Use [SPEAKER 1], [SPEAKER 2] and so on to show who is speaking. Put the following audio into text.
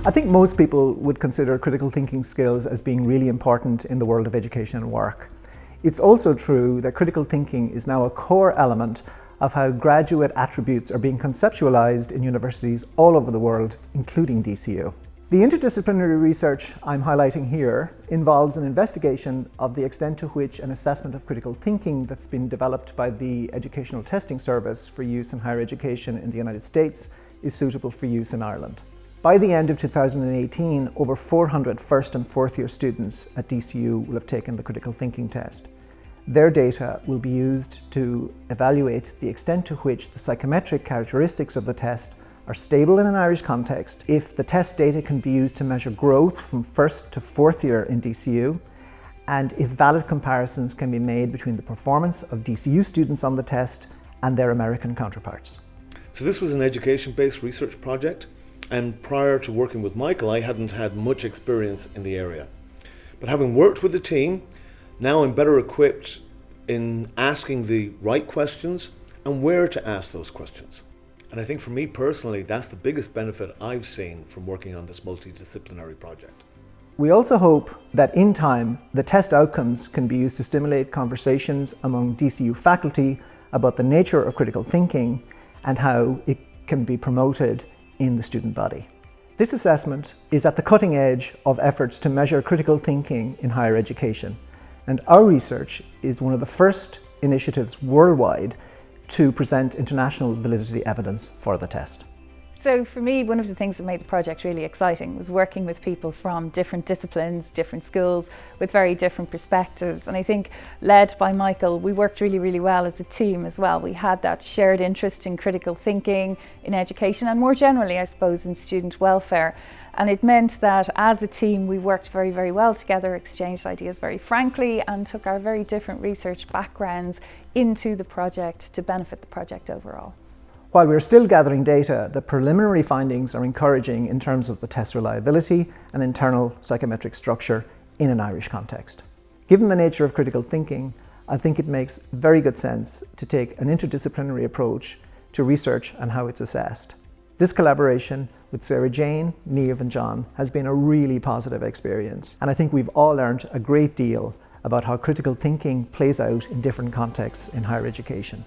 [SPEAKER 1] I think most people would consider critical thinking skills as being really important in the world of education and work. It's also true that critical thinking is now a core element of how graduate attributes are being conceptualized in universities all over the world, including DCU. The interdisciplinary research I'm highlighting here involves an investigation of the extent to which an assessment of critical thinking that's been developed by the Educational Testing Service for use in higher education in the United States is suitable for use in Ireland. By the end of 2018, over 400 first and fourth year students at DCU will have taken the critical thinking test. Their data will be used to evaluate the extent to which the psychometric characteristics of the test are stable in an Irish context, if the test data can be used to measure growth from first to fourth year in DCU, and if valid comparisons can be made between the performance of DCU students on the test and their American counterparts.
[SPEAKER 2] So this was an education-based research project, and prior to working with Michael, I hadn't had much experience in the area. But having worked with the team, now I'm better equipped in asking the right questions and where to ask those questions. And I think for me personally, that's the biggest benefit I've seen from working on this multidisciplinary project.
[SPEAKER 1] We also hope that in time, the test outcomes can be used to stimulate conversations among DCU faculty about the nature of critical thinking and how it can be promoted in the student body. This assessment is at the cutting edge of efforts to measure critical thinking in higher education, and our research is one of the first initiatives worldwide to present international validity evidence for the test.
[SPEAKER 3] So for me, one of the things that made the project really exciting was working with people from different disciplines, different schools, with very different perspectives. And I think, led by Michael, we worked really, really well as a team as well. We had that shared interest in critical thinking, in education, and more generally, I suppose, in student welfare. And it meant that as a team, we worked very, very well together, exchanged ideas very frankly, and took our very different research backgrounds into the project to benefit the project overall.
[SPEAKER 1] While we're still gathering data, the preliminary findings are encouraging in terms of the test reliability and internal psychometric structure in an Irish context. Given the nature of critical thinking, I think it makes very good sense to take an interdisciplinary approach to research and how it's assessed. This collaboration with Sarah Jane, Niamh and John has been a really positive experience, and I think we've all learned a great deal about how critical thinking plays out in different contexts in higher education.